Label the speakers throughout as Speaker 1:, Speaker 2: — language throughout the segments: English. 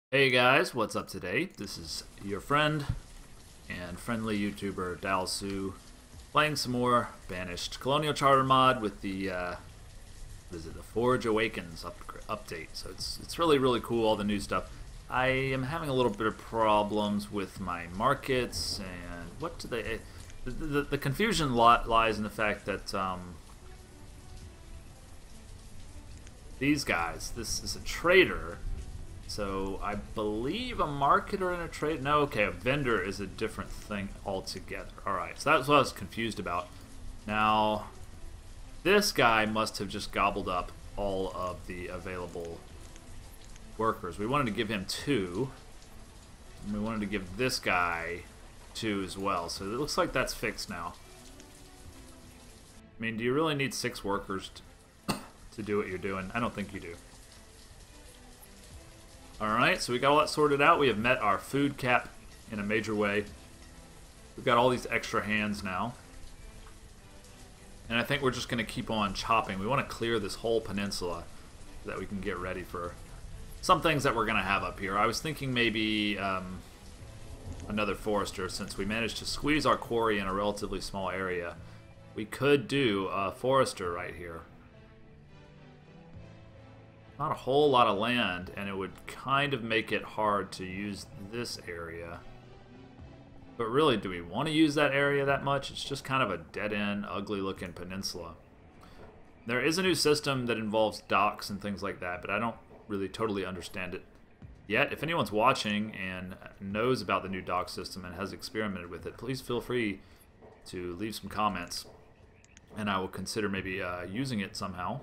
Speaker 1: Hey guys, what's up today? This is your friend and friendly YouTuber Dalsu playing some more Banished Colonial Charter mod with the what is it, the Forge Awakens update. So it's really cool, all the new stuff. I am having a little bit of problems with my markets and what do they the confusion lies in the fact that these guys, this is a trader. So I believe a marketer and a trade. No, okay, a vendor is a different thing altogether. Alright, so that's what I was confused about. Now, this guy must have just gobbled up all of the available workers. We wanted to give him 2. And we wanted to give this guy 2 as well. So it looks like that's fixed now. I mean, do you really need 6 workers to do what you're doing? I don't think you do. Alright, so we got all that sorted out. We have met our food cap in a major way. We've got all these extra hands now. And I think we're just going to keep on chopping. We want to clear this whole peninsula so that we can get ready for some things that we're going to have up here. I was thinking maybe another forester, since we managed to squeeze our quarry in a relatively small area. We could do a forester right here. Not a whole lot of land, and it would kind of make it hard to use this area. But really, do we want to use that area that much? It's just kind of a dead-end, ugly-looking peninsula. There is a new system that involves docks and things like that, but I don't really totally understand it yet. If anyone's watching and knows about the new dock system and has experimented with it, please feel free to leave some comments, and I will consider maybe using it somehow.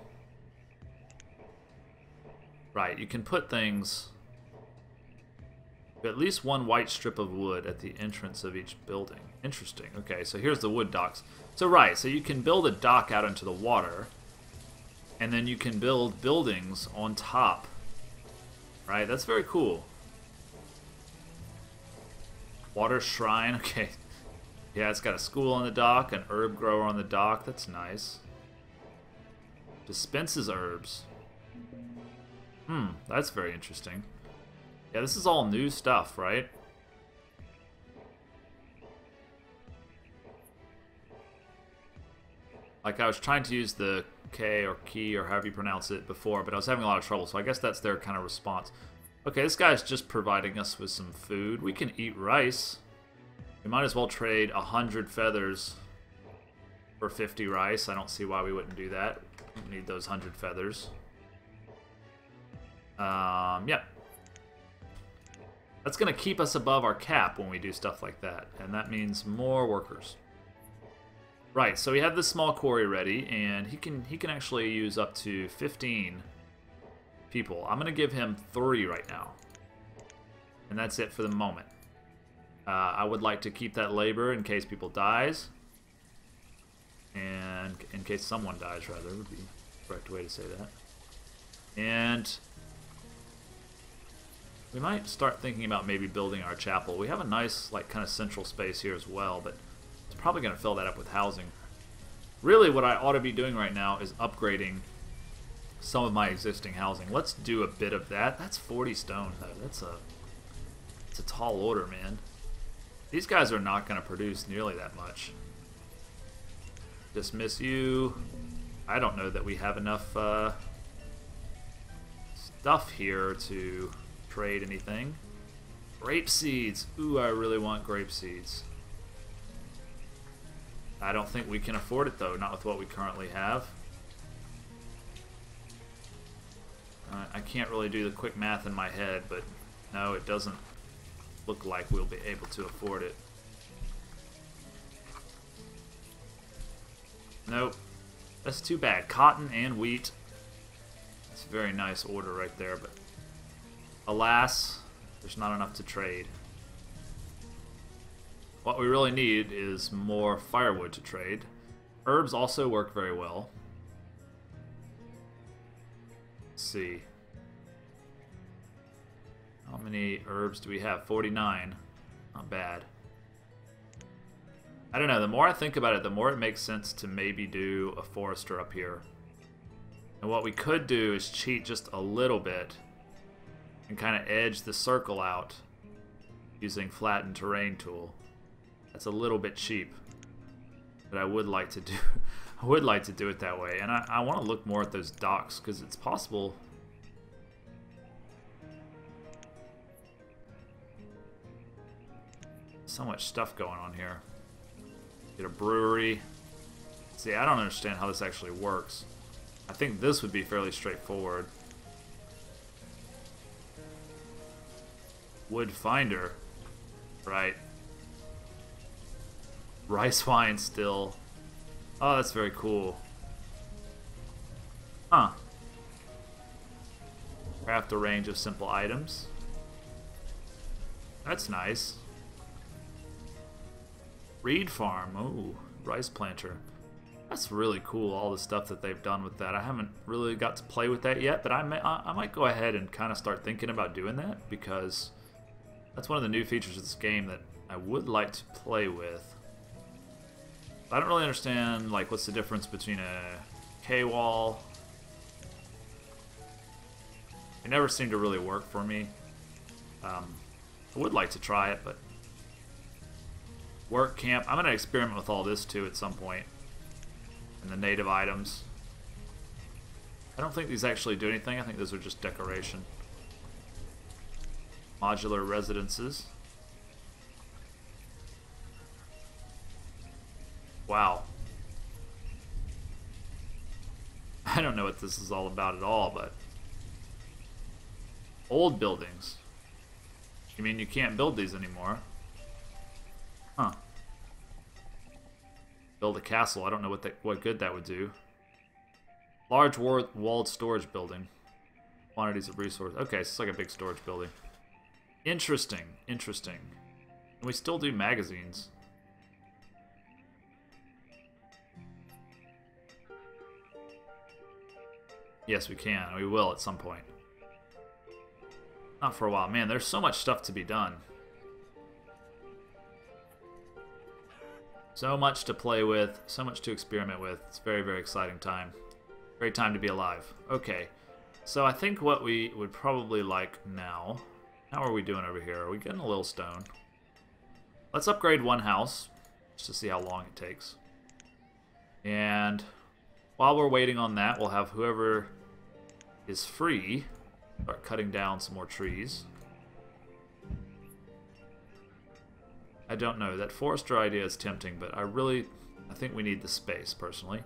Speaker 1: Right, you can put things, at least one white strip of wood at the entrance of each building. Interesting. Okay, so here's the wood docks. So right, so you can build a dock out into the water, and then you can build buildings on top. Right, that's very cool. Water shrine, okay. Yeah, it's got a school on the dock, an herb grower on the dock. That's nice. Dispenses herbs. That's very interesting. Yeah, this is all new stuff, right? Like, I was trying to use the K or key or however you pronounce it before, but I was having a lot of trouble, so I guess that's their kind of response. Okay, this guy's just providing us with some food. We can eat rice. We might as well trade 100 feathers for 50 rice. I don't see why we wouldn't do that. We don't need those 100 feathers. Yeah. That's going to keep us above our cap when we do stuff like that, and that means more workers. Right, so we have this small quarry ready, and he can actually use up to 15 people. I'm going to give him 3 right now, and that's it for the moment. I would like to keep that labor in case people dies, and in case someone dies, rather, would be the correct way to say that. And we might start thinking about maybe building our chapel. We have a nice, like, kind of central space here as well, but it's probably going to fill that up with housing. Really, what I ought to be doing right now is upgrading some of my existing housing. Let's do a bit of that. That's 40 stone, though. It's a tall order, man. These guys are not going to produce nearly that much. Dismiss you. I don't know that we have enough stuff here to trade anything. Grape seeds. Ooh, I really want grape seeds. I don't think we can afford it, though, not with what we currently have. I can't really do the quick math in my head, but no, it doesn't look like we'll be able to afford it. Nope. That's too bad. Cotton and wheat. That's a very nice order right there, but alas, there's not enough to trade. What we really need is more firewood to trade. Herbs also work very well. Let's see. How many herbs do we have? 49. Not bad. I don't know, the more I think about it, the more it makes sense to maybe do a forester up here. And what we could do is cheat just a little bit and kind of edge the circle out using flattened terrain tool. That's a little bit cheap, but I would like to do I would like to do it that way. And I want to look more at those docks because it's possible. So much stuff going on here. Get a brewery. See, I don't understand how this actually works. I think this would be fairly straightforward. Wood finder. Right. Rice wine still. Oh, that's very cool. Huh. Craft a range of simple items. That's nice. Reed farm. Ooh, rice planter. That's really cool, all the stuff that they've done with that. I haven't really got to play with that yet, but I might go ahead and kind of start thinking about doing that, because that's one of the new features of this game that I would like to play with. I don't really understand, like, what's the difference between a K-wall. It never seemed to really work for me. I would like to try it, but work camp. I'm going to experiment with all this too at some point. And the native items. I don't think these actually do anything. I think those are just decoration. Modular residences. Wow. I don't know what this is all about at all, but old buildings. You mean you can't build these anymore? Huh. Build a castle. I don't know what good that would do. Large walled storage building. Quantities of resources. Okay, so it's like a big storage building. Interesting. Interesting. And we still do magazines. Yes, we can. We will at some point. Not for a while. Man, there's so much stuff to be done. So much to play with. So much to experiment with. It's a very, very exciting time. Great time to be alive. Okay. So I think what we would probably like now... How are we doing over here? Are we getting a little stone? Let's upgrade one house. Just to see how long it takes. And... while we're waiting on that, we'll have whoever is free start cutting down some more trees. I don't know. That forester idea is tempting, but I think we need the space, personally.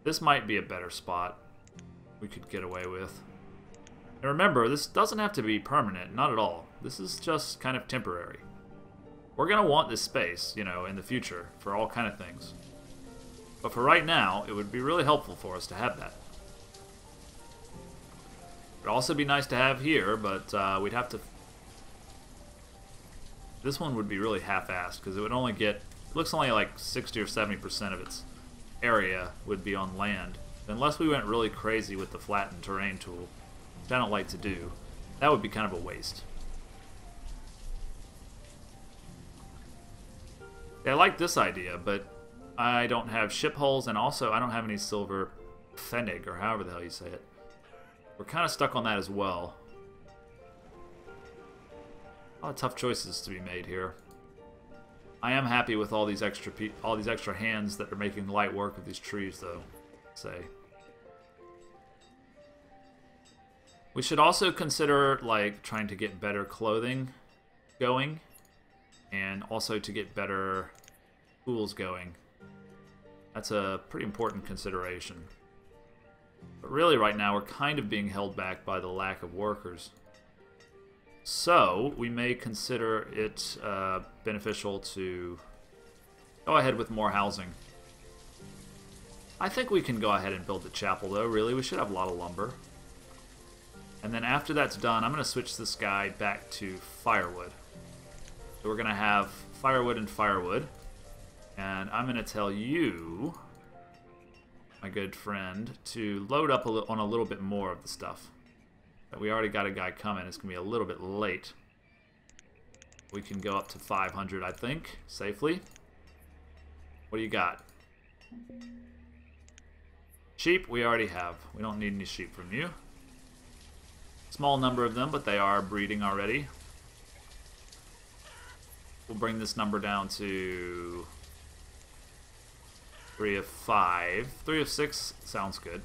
Speaker 1: This might be a better spot we could get away with. And remember, this doesn't have to be permanent. Not at all. This is just kind of temporary. We're going to want this space, you know, in the future for all kind of things. But for right now, it would be really helpful for us to have that. It would also be nice to have here, but we'd have to... This one would be really half-assed, because it would only get... It looks only like 60 or 70% of its area would be on land. Unless we went really crazy with the flattened terrain tool, which I don't like to do, that would be kind of a waste. Yeah, I like this idea, but I don't have ship holes, and also I don't have any silver pfennig, or however the hell you say it. We're kind of stuck on that as well. A lot of tough choices to be made here. I am happy with all these extra hands that are making light work of these trees, though. Say. We should also consider like trying to get better clothing going, and also to get better tools going. That's a pretty important consideration. But really right now we're kind of being held back by the lack of workers. So we may consider it beneficial to go ahead with more housing. I think we can go ahead and build the chapel though, really. We should have a lot of lumber. And then after that's done, I'm going to switch this guy back to firewood. So we're going to have firewood and firewood. And I'm going to tell you, my good friend, to load up on a little bit more of the stuff. But we already got a guy coming. It's going to be a little bit late. We can go up to 500, I think, safely. What do you got? Sheep, we already have. We don't need any sheep from you. Small number of them, but they are breeding already. We'll bring this number down to 3 of 5. 3 of 6 sounds good.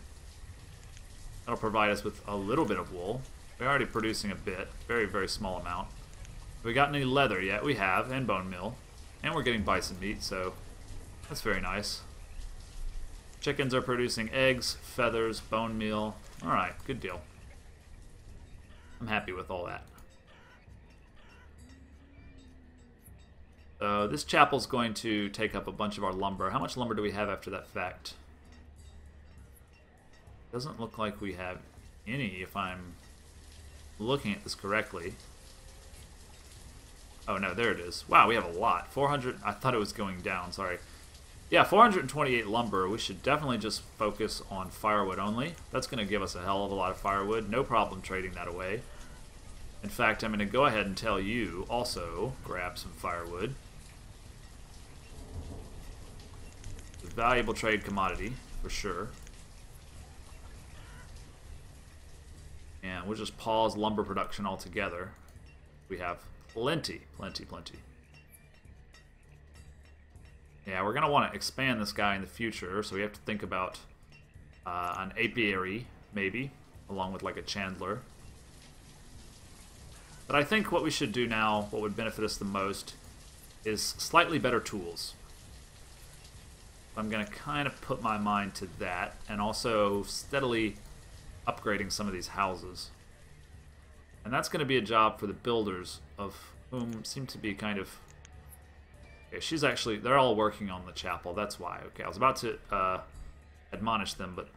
Speaker 1: That'll provide us with a little bit of wool. We're already producing a bit. Very, very small amount. Have we gotten any leather yet? We have, and bone meal. And we're getting bison meat, so that's very nice. Chickens are producing eggs, feathers, bone meal. Alright, good deal. I'm happy with all that. This chapel's going to take up a bunch of our lumber. How much lumber do we have after that fact? Doesn't look like we have any, if I'm looking at this correctly. Oh no, there it is. Wow, we have a lot. 400, I thought it was going down, sorry. Yeah, 428 lumber. We should definitely just focus on firewood only. That's going to give us a hell of a lot of firewood. No problem trading that away. In fact, I'm going to go ahead and tell you also grab some firewood. It's a valuable trade commodity, for sure. And we'll just pause lumber production altogether. We have plenty, plenty, plenty. Yeah, we're going to want to expand this guy in the future, so we have to think about an apiary, maybe, along with like a chandler. But I think what we should do now, what would benefit us the most, is slightly better tools. I'm going to kind of put my mind to that, and also steadily upgrading some of these houses. And that's going to be a job for the builders, of whom seem to be kind of... Okay, she's actually... They're all working on the chapel, that's why. Okay, I was about to admonish them, but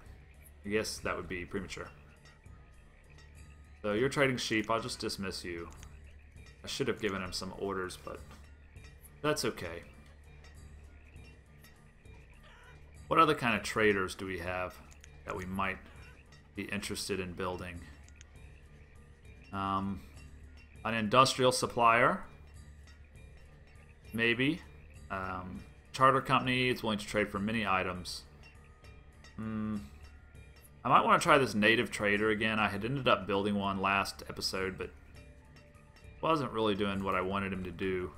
Speaker 1: I guess that would be premature. So you're trading sheep, I'll just dismiss you. I should have given him some orders, but that's okay. What other kind of traders do we have that we might be interested in building? An industrial supplier, maybe. Charter company, it's willing to trade for many items. I might want to try this native trader again. I had ended up building one last episode, but wasn't really doing what I wanted him to do.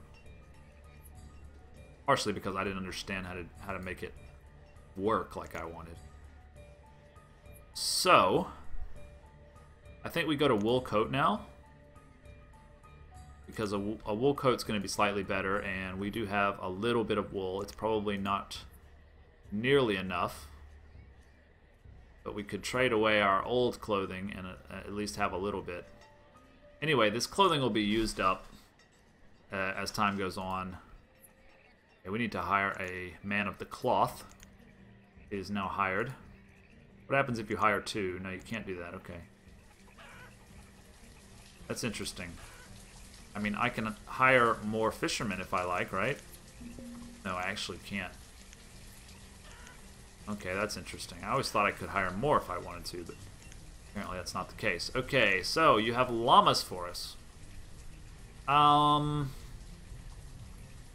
Speaker 1: Partially because I didn't understand how to make it work like I wanted. So, I think we go to wool coat now, because a wool coat's going to be slightly better, and we do have a little bit of wool. It's probably not nearly enough, but we could trade away our old clothing and at least have a little bit. Anyway, this clothing will be used up as time goes on. Okay, we need to hire a man of the cloth. He is now hired. What happens if you hire two? No, you can't do that. Okay. That's interesting. I mean, I can hire more fishermen if I like, right? No, I actually can't. Okay, that's interesting. I always thought I could hire more if I wanted to, but apparently that's not the case. Okay, so you have llamas for us. I'm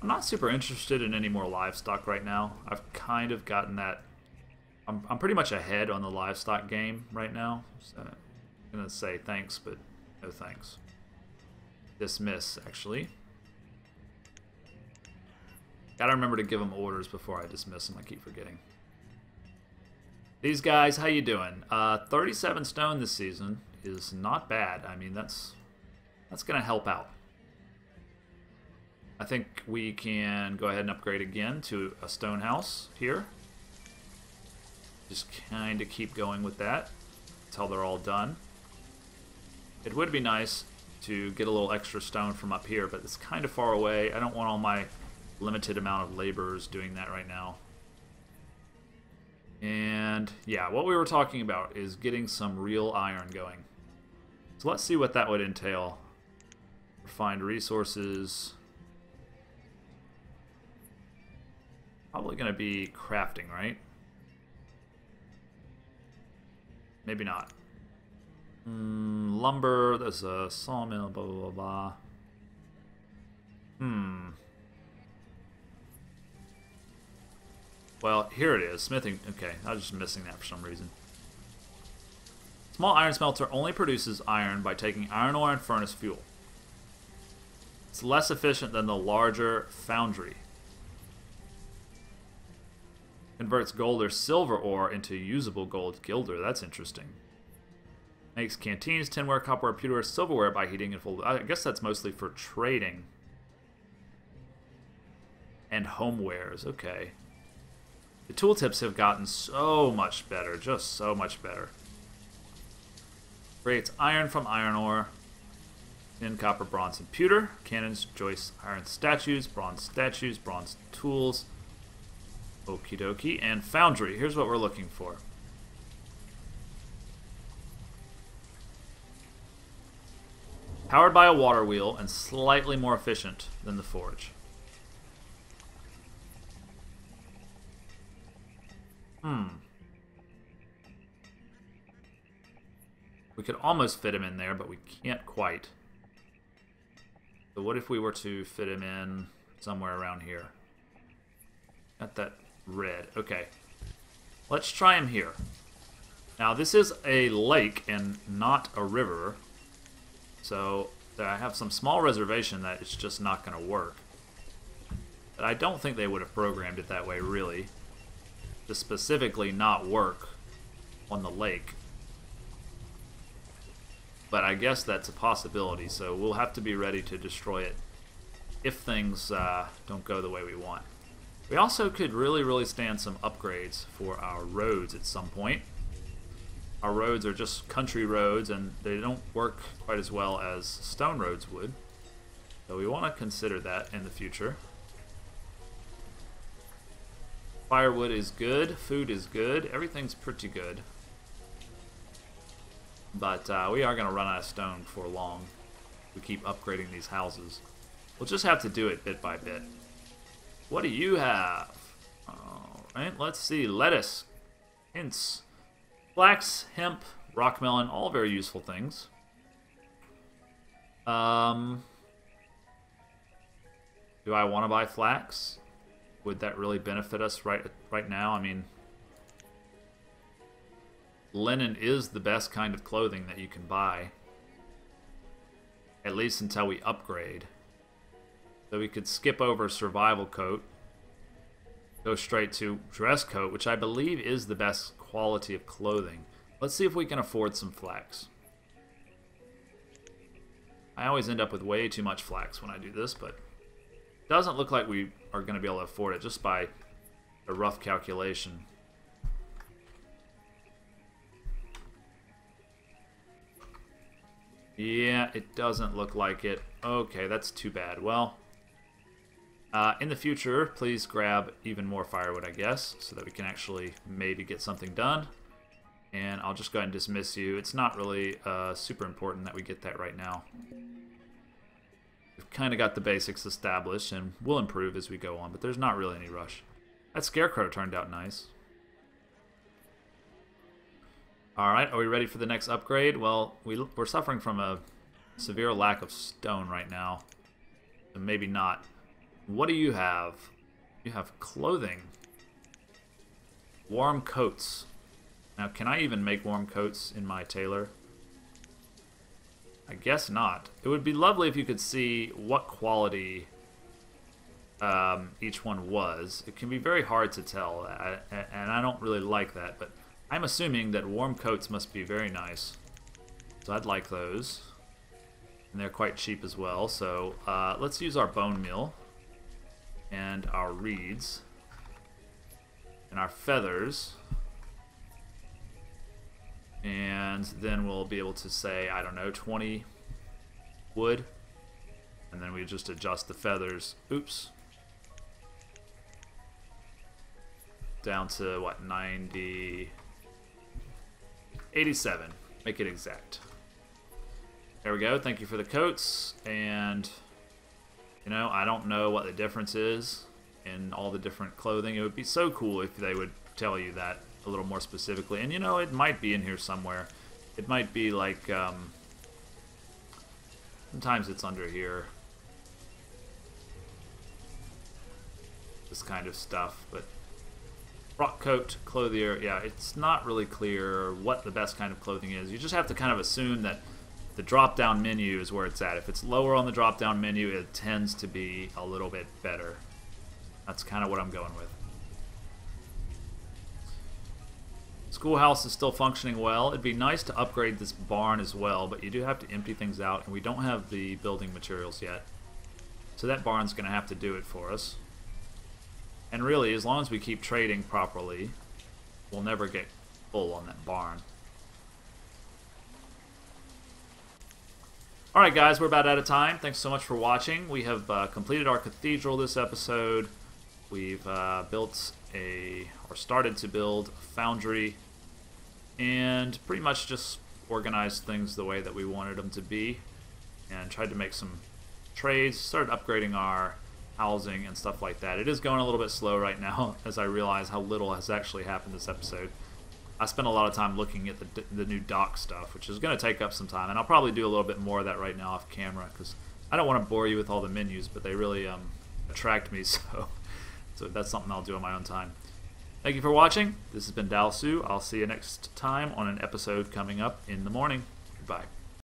Speaker 1: not super interested in any more livestock right now. I've kind of gotten that. I'm pretty much ahead on the livestock game right now. So I'm going to say thanks, but no thanks. Dismiss, actually. Gotta remember to give them orders before I dismiss them. I keep forgetting. These guys, how you doing? 37 stone this season is not bad. I mean, that's gonna help out. I think we can go ahead and upgrade again to a stone house here. Just kind of keep going with that until they're all done. It would be nice to get a little extra stone from up here, but it's kind of far away. I don't want all my limited amount of laborers doing that right now. And yeah, what we were talking about is getting some real iron going. So let's see what that would entail. Refined resources. Probably going to be crafting, right? Maybe not. Lumber, there's a sawmill, blah, blah, blah, blah. Well, here it is. Smithing. Okay, I was just missing that for some reason. Small iron smelter only produces iron by taking iron ore and furnace fuel. It's less efficient than the larger foundry. Converts gold or silver ore into usable gold gilder. That's interesting. Makes canteens, tinware, copperware, pewterware, silverware by heating and full. I guess that's mostly for trading. And homewares. Okay. The tooltips have gotten so much better. Just so much better. Creates iron from iron ore. Tin, copper, bronze, and pewter. Cannons, joists, iron statues, bronze tools. Okie dokie. And foundry. Here's what we're looking for. Powered by a water wheel and slightly more efficient than the forge. We could almost fit him in there, but we can't quite. So what if we were to fit him in somewhere around here? Got that red. Okay. Let's try him here. Now, this is a lake and not a river. So I have some small reservation that it's just not going to work. But I don't think they would have programmed it that way, really. To specifically not work on the lake. But I guess that's a possibility, so we'll have to be ready to destroy it if things don't go the way we want. We also could really stand some upgrades for our roads at some point. Our roads are just country roads, and they don't work quite as well as stone roads would. So we want to consider that in the future. Firewood is good, food is good, everything's pretty good. But we are going to run out of stone before long. We keep upgrading these houses. We'll just have to do it bit by bit. What do you have? Alright, let's see. Lettuce, hints, flax, hemp, rock melon, all very useful things. Do I want to buy flax? Would that really benefit us right now? I mean, linen is the best kind of clothing that you can buy. At least until we upgrade. So we could skip over survival coat. Go straight to dress coat, which I believe is the best quality of clothing. Let's see if we can afford some flax. I always end up with way too much flax when I do this, but it doesn't look like we are going to be able to afford it just by a rough calculation. Yeah, it doesn't look like it. Okay, that's too bad. Well, in the future, please grab even more firewood, I guess, so that we can actually maybe get something done. And I'll just go ahead and dismiss you. It's not really super important that we get that right now. We've kind of got the basics established, and we'll improve as we go on, but there's not really any rush. That scarecrow turned out nice. Alright, are we ready for the next upgrade? Well, we're suffering from a severe lack of stone right now. So maybe not. What do you have? You have clothing. Warm coats. Now, can I even make warm coats in my tailor? I guess not. It would be lovely if you could see what quality each one was. It can be very hard to tell, and I don't really like that, but I'm assuming that warm coats must be very nice. So I'd like those. And they're quite cheap as well, so let's use our bone meal. And our reeds. And our feathers. And then we'll be able to say, I don't know, 20 wood. And then we just adjust the feathers. Oops. Down to, what, 90... 87. Make it exact. There we go. Thank you for the coats. And, you know, I don't know what the difference is in all the different clothing. It would be so cool if they would tell you that a little more specifically. And, you know, it might be in here somewhere. It might be like, sometimes it's under here. This kind of stuff, but Rock coat, clothier. Yeah, it's not really clear what the best kind of clothing is. You just have to kind of assume that the drop-down menu is where it's at. If it's lower on the drop-down menu, it tends to be a little bit better. That's kind of what I'm going with. Schoolhouse is still functioning well. It'd be nice to upgrade this barn as well, but you do have to empty things out, and we don't have the building materials yet. So that barn's going to have to do it for us. And really, as long as we keep trading properly, we'll never get full on that barn. Alright guys, we're about out of time. Thanks so much for watching. We have completed our cathedral this episode. We've started to build a foundry, and pretty much just organized things the way that we wanted them to be, and tried to make some trades, started upgrading our housing and stuff like that. It is going a little bit slow right now as I realize how little has actually happened this episode. I spent a lot of time looking at the new dock stuff, which is going to take up some time, and I'll probably do a little bit more of that right now off camera, because I don't want to bore you with all the menus, but they really attract me, so that's something I'll do on my own time. Thank you for watching. This has been Dalsu. I'll see you next time on an episode coming up in the morning. Goodbye.